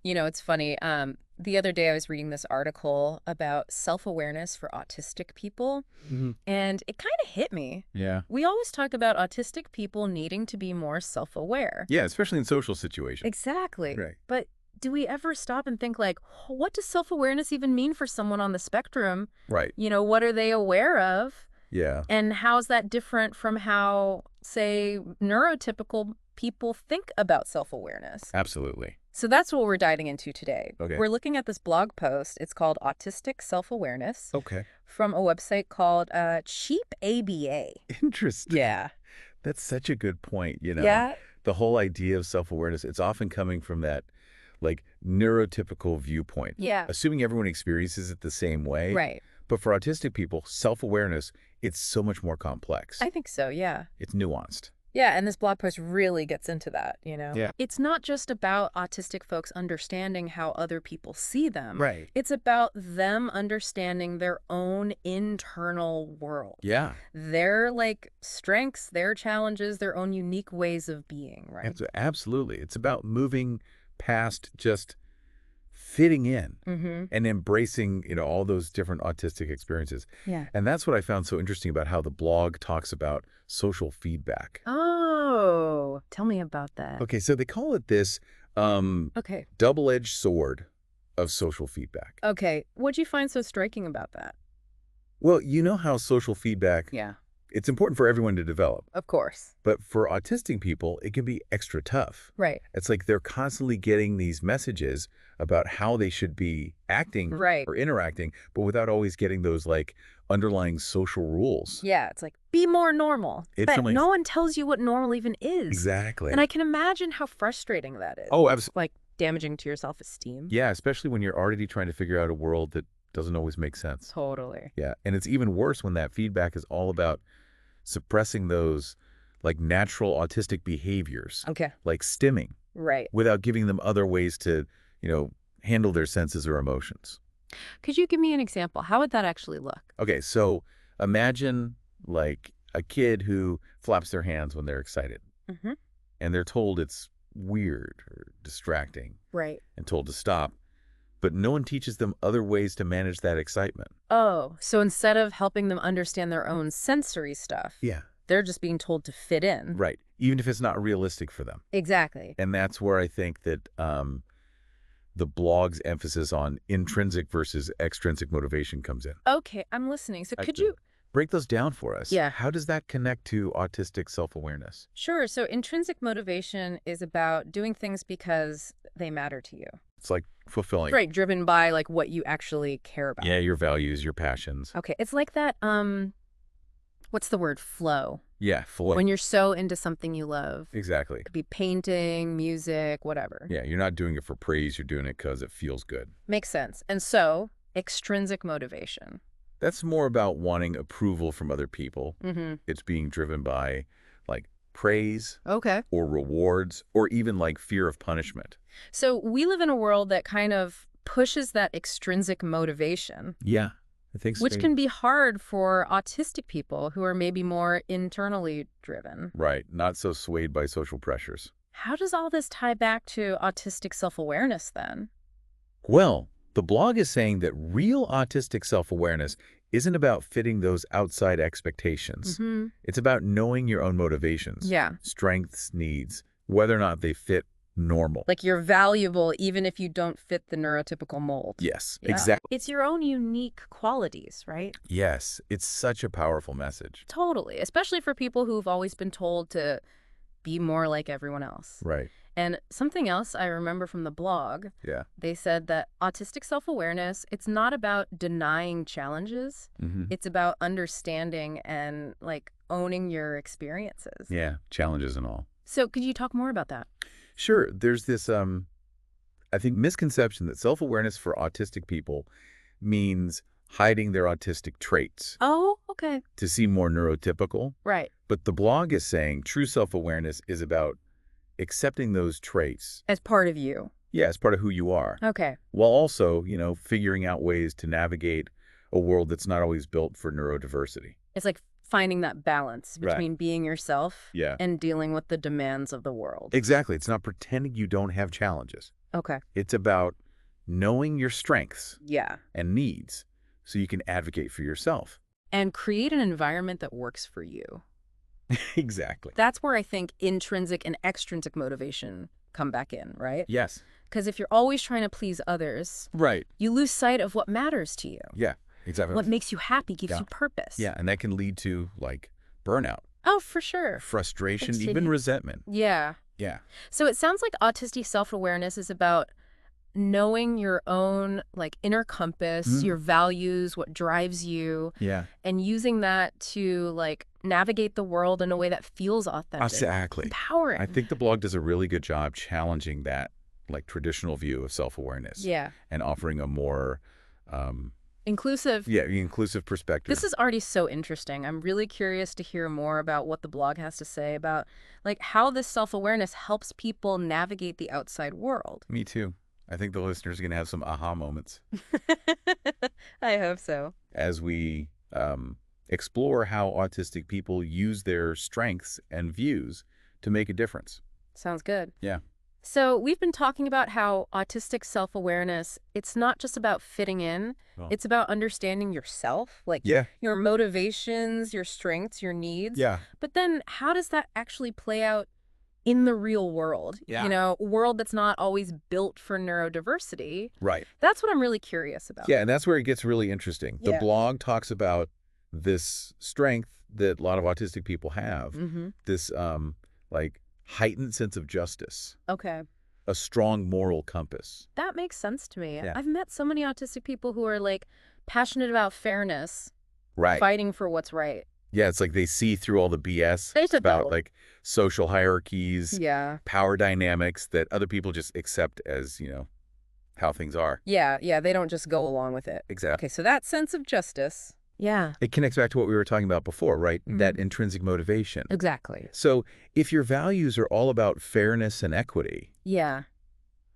You know, it's funny. The other day I was reading this article about self-awareness for autistic people, Hmm. and it kind of hit me. Yeah. We always talk about autistic people needing to be more self-aware. Yeah, especially in social situations. Exactly. Right. But do we ever stop and think like, what does self-awareness even mean for someone on the spectrum? Right. You know, what are they aware of? Yeah. And how's that different from how, say, neurotypical people think about self-awareness? Absolutely. So that's what we're diving into today. Okay. We're looking at this blog post. It's called Autistic Self-Awareness Okay. from a website called Cheap ABA. Interesting. Yeah. That's such a good point, Yeah. The whole idea of self-awareness, it's often coming from that like neurotypical viewpoint, Yeah. assuming everyone experiences it the same way. Right. But for autistic people, self-awareness, it's so much more complex. I think so, yeah. It's nuanced. Yeah, and this blog post really gets into that, you know? Yeah. It's not just about autistic folks understanding how other people see them. Right. It's about them understanding their own internal world. Yeah. Their, like, strengths, their challenges, their own unique ways of being, right? Absolutely. It's about moving past just fitting in Mm-hmm. and embracing, all those different autistic experiences. Yeah. And that's what I found so interesting about how the blog talks about social feedback. Oh, tell me about that. Okay, so they call it this Okay. double-edged sword of social feedback. Okay. What'd you find so striking about that? Well, you know how social feedback, Yeah, it's important for everyone to develop, of course. but for autistic people, it can be extra tough. Right. It's like they're constantly getting these messages about how they should be acting Right. or interacting, but without always getting those like underlying social rules. Yeah, it's like, be more normal. It's But something- no one tells you what normal even is. Exactly. And I can imagine how frustrating that is. Oh, absolutely. Like damaging to your self-esteem. Yeah, especially when you're already trying to figure out a world that doesn't always make sense. Totally. Yeah, and it's even worse when that feedback is all about suppressing those like natural autistic behaviors, Okay. like stimming, Right. without giving them other ways to, handle their senses or emotions. Could you give me an example? How would that actually look? Okay, so imagine like a kid who flaps their hands when they're excited, Mm-hmm. and they're told it's weird or distracting Right. and told to stop, but no one teaches them other ways to manage that excitement. Oh, so instead of helping them understand their own sensory stuff, Yeah. they're just being told to fit in. Right, even if it's not realistic for them. Exactly. And that's where I think that the blog's emphasis on intrinsic versus extrinsic motivation comes in. Okay, I'm listening. So could Actually, you... break those down for us? Yeah. How does that connect to autistic self-awareness? Sure. So intrinsic motivation is about doing things because they matter to you. It's like fulfilling. Right, driven by like what you actually care about. Yeah, your values, your passions. Okay, it's like that, what's the word? Flow. Yeah, fully. When you're so into something you love. Exactly. It could be painting, music, whatever. Yeah, you're not doing it for praise. You're doing it because it feels good. Makes sense. And so, extrinsic motivation. That's more about wanting approval from other people. Mm-hmm. It's being driven by like praise Okay. or rewards or even like fear of punishment. So we live in a world that kind of pushes that extrinsic motivation, Yeah, I think so. which can be hard for autistic people who are maybe more internally driven. Right, not so swayed by social pressures. How does all this tie back to autistic self-awareness then? Well, the blog is saying that real autistic self-awareness isn't about fitting those outside expectations. Mm-hmm. It's about knowing your own motivations, Yeah. strengths, needs, whether or not they fit normal. Like you're valuable even if you don't fit the neurotypical mold. Yes, Yeah. exactly. It's your own unique qualities, right? Yes, it's such a powerful message. Totally. Especially for people who've always been told to be more like everyone else. Right, And something else I remember from the blog, yeah. they said that autistic self-awareness, it's not about denying challenges. Mm-hmm. It's about understanding and like owning your experiences. Yeah, challenges and all. So could you talk more about that? Sure, there's this, I think, misconception that self-awareness for autistic people means hiding their autistic traits Oh, okay. to seem more neurotypical. Right. But the blog is saying true self-awareness is about accepting those traits, As part of you. yeah, as part of who you are, Okay. while also, figuring out ways to navigate a world that's not always built for neurodiversity. It's like finding that balance Right. between being yourself Yeah. and dealing with the demands of the world. Exactly. It's not pretending you don't have challenges. Okay. It's about knowing your strengths Yeah. and needs so you can advocate for yourself. And create an environment that works for you. Exactly. That's where I think intrinsic and extrinsic motivation come back in, right? Yes. Because if you're always trying to please others, Right. you lose sight of what matters to you. Yeah, exactly. What makes you happy, gives Yeah. you purpose. Yeah, and that can lead to, like, burnout, Oh, for sure. frustration, It's even shitty. resentment. Yeah. Yeah. So it sounds like autistic self-awareness is about knowing your own like inner compass, your values, what drives you, Yeah. and using that to like navigate the world in a way that feels authentic. Exactly. Empowering. I think the blog does a really good job challenging that, like, traditional view of self-awareness. Yeah. And offering a more, Inclusive. inclusive perspective. This is already so interesting. I'm really curious to hear more about what the blog has to say about like how this self-awareness helps people navigate the outside world. Me too. I think the listeners are going to have some aha moments I hope so. as we explore how autistic people use their strengths and views to make a difference. Sounds good. Yeah. So we've been talking about how autistic self-awareness, it's not just about fitting in, Oh. it's about understanding yourself, like Yeah. your motivations, your strengths, your needs. Yeah. But then how does that actually play out in the real world? Yeah. You know, a world that's not always built for neurodiversity. Right. That's what I'm really curious about. Yeah, and that's where it gets really interesting. The Yeah. blog talks about this strength that a lot of autistic people have, this like heightened sense of justice, Okay. a strong moral compass. That makes sense to me. Yeah. I've met so many autistic people who are like passionate about fairness, Right. fighting for what's right. Yeah, it's like they see through all the BS They should about know. like social hierarchies, Yeah. power dynamics that other people just accept as, how things are. Yeah, they don't just go along with it. Exactly. Okay, so that sense of justice. Yeah. It connects back to what we were talking about before, right? That intrinsic motivation. Exactly. So if your values are all about fairness and equity, Yeah.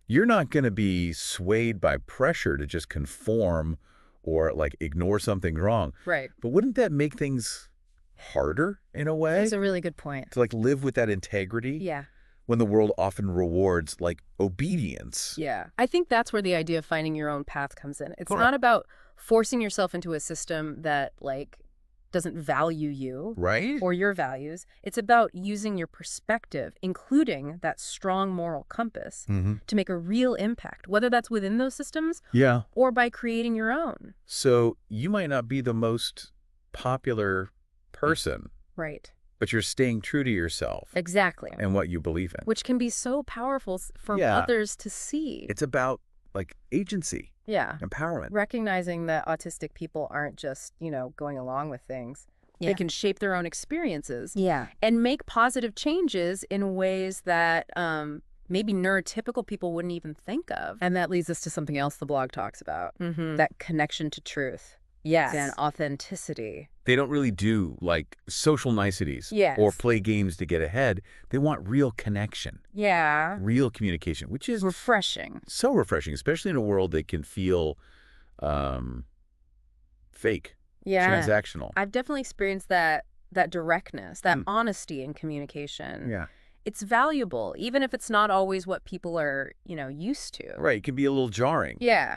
you're not going to be swayed by pressure to just conform or like ignore something wrong. Right. But wouldn't that make things harder in a way That's a really good point. to like live with that integrity Yeah. when the world often rewards like obedience? Yeah. I think that's where the idea of finding your own path comes in. It's Correct. not about forcing yourself into a system that like doesn't value you Right? or your values. It's about using your perspective, including that strong moral compass, to make a real impact, whether that's within those systems Yeah. or by creating your own. So you might not be the most popular person, Right. but you're staying true to yourself Exactly. and what you believe in. Which can be so powerful for Yeah. others to see. It's about like agency, Yeah. empowerment. Recognizing that autistic people aren't just, going along with things. They can shape their own experiences and make positive changes in ways that maybe neurotypical people wouldn't even think of. And that leads us to something else the blog talks about, that connection to truth. Yes. And authenticity. They don't really do like social niceties Yes. or play games to get ahead. They want real connection, Yeah. real communication, which is Refreshing. so refreshing, especially in a world that can feel fake, Yeah. transactional. I've definitely experienced that directness, that honesty in communication. Yeah. It's valuable, even if it's not always what people are, used to. Right. It can be a little jarring, Yeah.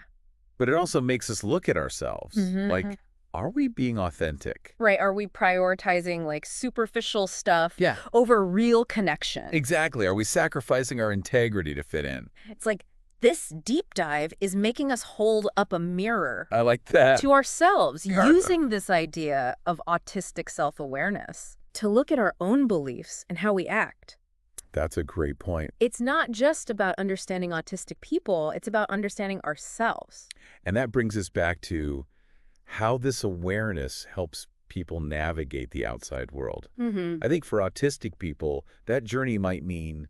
but it also makes us look at ourselves. Like, are we being authentic? Right. Are we prioritizing like superficial stuff Yeah. over real connection? Exactly. Are we sacrificing our integrity to fit in? It's like this deep dive is making us hold up a mirror I like that. to ourselves, Yeah. using this idea of autistic self-awareness to look at our own beliefs and how we act. That's a great point. It's not just about understanding autistic people, it's about understanding ourselves. And that brings us back to how this awareness helps people navigate the outside world. I think for autistic people, that journey might mean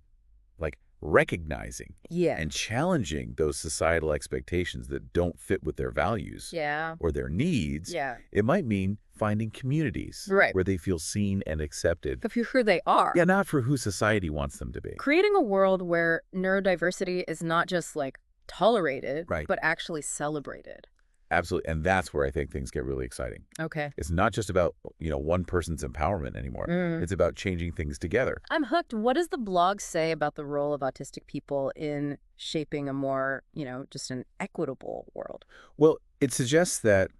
like recognizing Yeah. and challenging those societal expectations that don't fit with their values Yeah. or their needs. Yeah. It might mean finding communities Right. where they feel seen and accepted. But for who they are. Yeah, not for who society wants them to be. Creating a world where neurodiversity is not just like tolerated, Right. but actually celebrated. Absolutely. And that's where I think things get really exciting. Okay. It's not just about, one person's empowerment anymore. It's about changing things together. I'm hooked. What does the blog say about the role of autistic people in shaping a more, just an equitable world? Well, it suggests that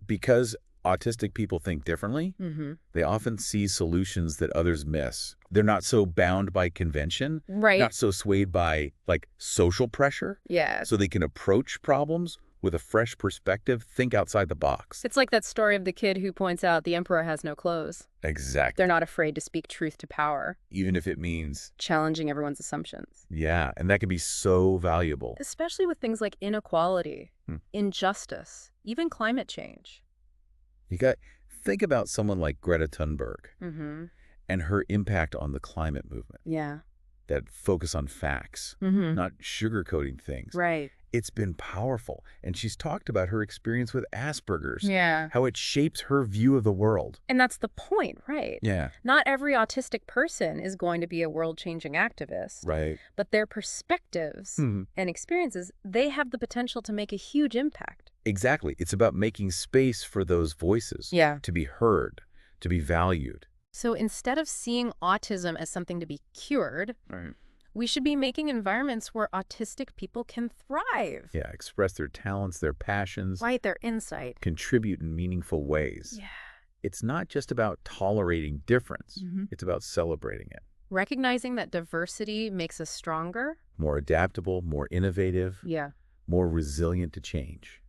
because autistic people think differently, they often see solutions that others miss. They're not so bound by convention, Right. not so swayed by, social pressure. Yeah. So they can approach problems with a fresh perspective, think outside the box. It's like that story of the kid who points out the emperor has no clothes. Exactly. They're not afraid to speak truth to power. Even if it means challenging everyone's assumptions. Yeah, and that can be so valuable. Especially with things like inequality, injustice, even climate change. Think about someone like Greta Thunberg and her impact on the climate movement. Yeah. That focus on facts, not sugarcoating things. Right. It's been powerful. And she's talked about her experience with Asperger's. Yeah. How it shapes her view of the world. And that's the point, right? Yeah. Not every autistic person is going to be a world-changing activist. Right. But their perspectives and experiences, they have the potential to make a huge impact. Exactly. It's about making space for those voices. Yeah. To be heard, to be valued. So instead of seeing autism as something to be cured, we should be making environments where autistic people can thrive. Yeah, express their talents, their passions. Right, their insight. Contribute in meaningful ways. Yeah. It's not just about tolerating difference. It's about celebrating it. Recognizing that diversity makes us stronger. More adaptable, more innovative. Yeah. More resilient to change.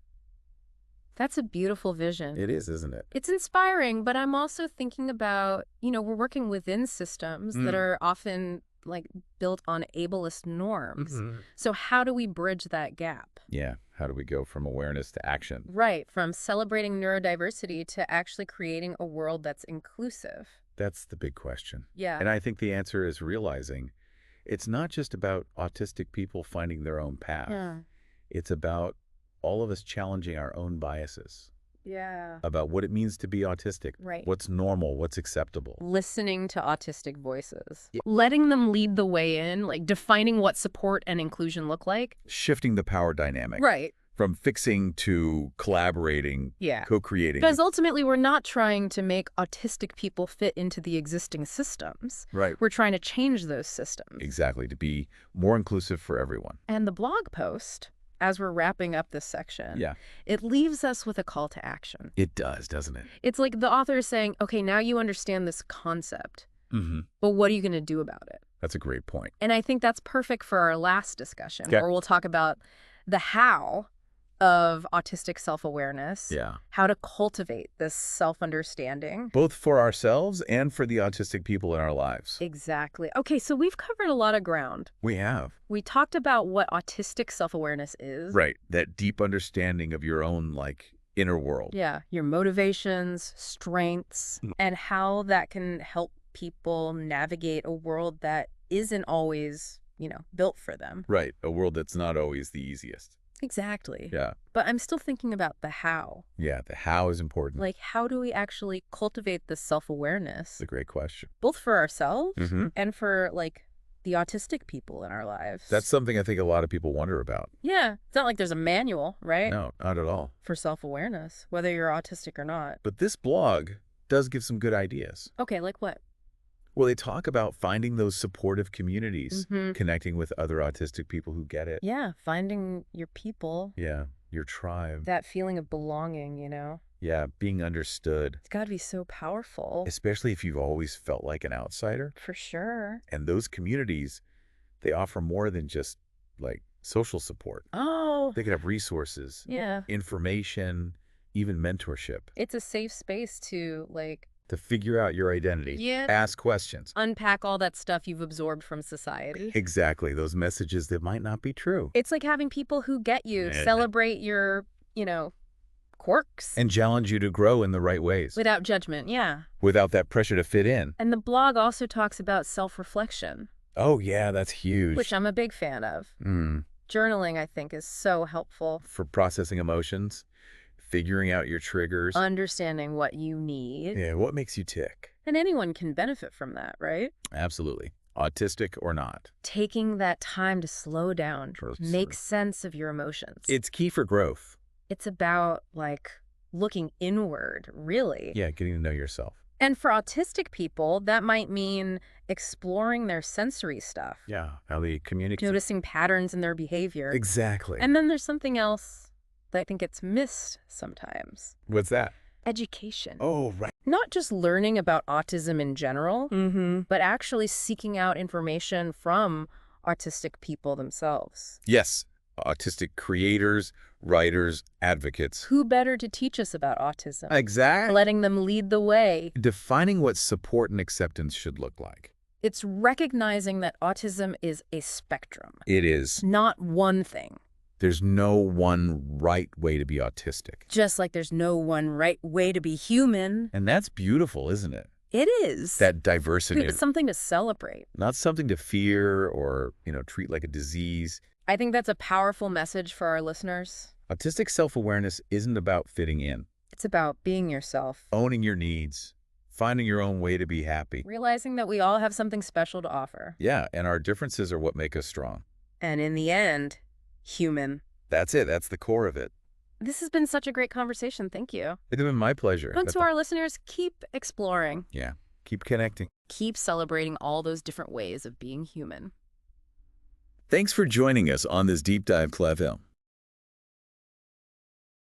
That's a beautiful vision. It is, isn't it? It's inspiring, but I'm also thinking about, we're working within systems that are often built on ableist norms. So how do we bridge that gap? Yeah. How do we go from awareness to action? Right. From celebrating neurodiversity to actually creating a world that's inclusive. That's the big question. Yeah. And I think the answer is realizing it's not just about autistic people finding their own path. Yeah. It's about all of us challenging our own biases. Yeah. About what it means to be autistic. Right. What's normal, what's acceptable. Listening to autistic voices. Yeah. Letting them lead the way in, defining what support and inclusion look like. Shifting the power dynamic. Right. From fixing to collaborating, co-creating. Because ultimately, we're not trying to make autistic people fit into the existing systems. Right. We're trying to change those systems. Exactly, to be more inclusive for everyone. And the blog post, as we're wrapping up this section, it leaves us with a call to action. It does, doesn't it? It's like the author is saying, okay, now you understand this concept, but what are you going to do about it? That's a great point. And I think that's perfect for our last discussion, where we'll talk about the how of autistic self-awareness, how to cultivate this self-understanding. Both for ourselves and for the autistic people in our lives. Exactly. Okay, so we've covered a lot of ground. We have. We talked about what autistic self-awareness is. Right, that deep understanding of your own, inner world. Yeah, your motivations, strengths, and how that can help people navigate a world that isn't always, built for them. Right, a world that's not always the easiest. Exactly. Yeah. But I'm still thinking about the how. Yeah, the how is important. How do we actually cultivate this self-awareness? It's a great question. Both for ourselves and for, the autistic people in our lives. That's something I think a lot of people wonder about. Yeah. It's not like there's a manual, right? No, not at all. For self-awareness, whether you're autistic or not. But this blog does give some good ideas. Okay, like what? Well, they talk about finding those supportive communities, connecting with other autistic people who get it. Yeah, finding your people. Yeah, your tribe. That feeling of belonging, Yeah, being understood. It's got to be so powerful. Especially if you've always felt like an outsider. For sure. And those communities, they offer more than just, social support. Oh. They could have resources. Yeah. Information, even mentorship. It's a safe space to, to figure out your identity. Yeah. Ask questions. Unpack all that stuff you've absorbed from society. Exactly. Those messages that might not be true. It's like having people who get you, celebrate your, quirks. And challenge you to grow in the right ways. Without judgment, yeah. Without that pressure to fit in. And the blog also talks about self-reflection. Oh, yeah, that's huge. Which I'm a big fan of. Journaling, I think, is so helpful. For processing emotions. Figuring out your triggers. Understanding what you need. Yeah, what makes you tick. And anyone can benefit from that, right? Absolutely. Autistic or not. Taking that time to slow down, make sense of your emotions. It's key for growth. It's about, like, looking inward, really. Yeah, getting to know yourself. And for autistic people, that might mean exploring their sensory stuff. Yeah, how they communicate. Noticing patterns in their behavior. Exactly. And then there's something else that I think gets missed sometimes. What's that? Education. Oh, right. Not just learning about autism in general, but actually seeking out information from autistic people themselves. Yes, autistic creators, writers, advocates. Who better to teach us about autism? Exactly. Letting them lead the way. Defining what support and acceptance should look like. It's recognizing that autism is a spectrum. It is. Not one thing. There's no one right way to be autistic. Just like there's no one right way to be human. And that's beautiful, isn't it? It is. That diversity. It's something to celebrate. Not something to fear or, treat like a disease. I think that's a powerful message for our listeners. Autistic self-awareness isn't about fitting in. It's about being yourself. Owning your needs. Finding your own way to be happy. Realizing that we all have something special to offer. Yeah, and our differences are what make us strong. And in the end, human. That's it. That's the core of it. This has been such a great conversation. Thank you. It's been my pleasure. And to our listeners, keep exploring. Yeah, keep connecting. Keep celebrating all those different ways of being human. Thanks for joining us on this Deep Dive Clef FM.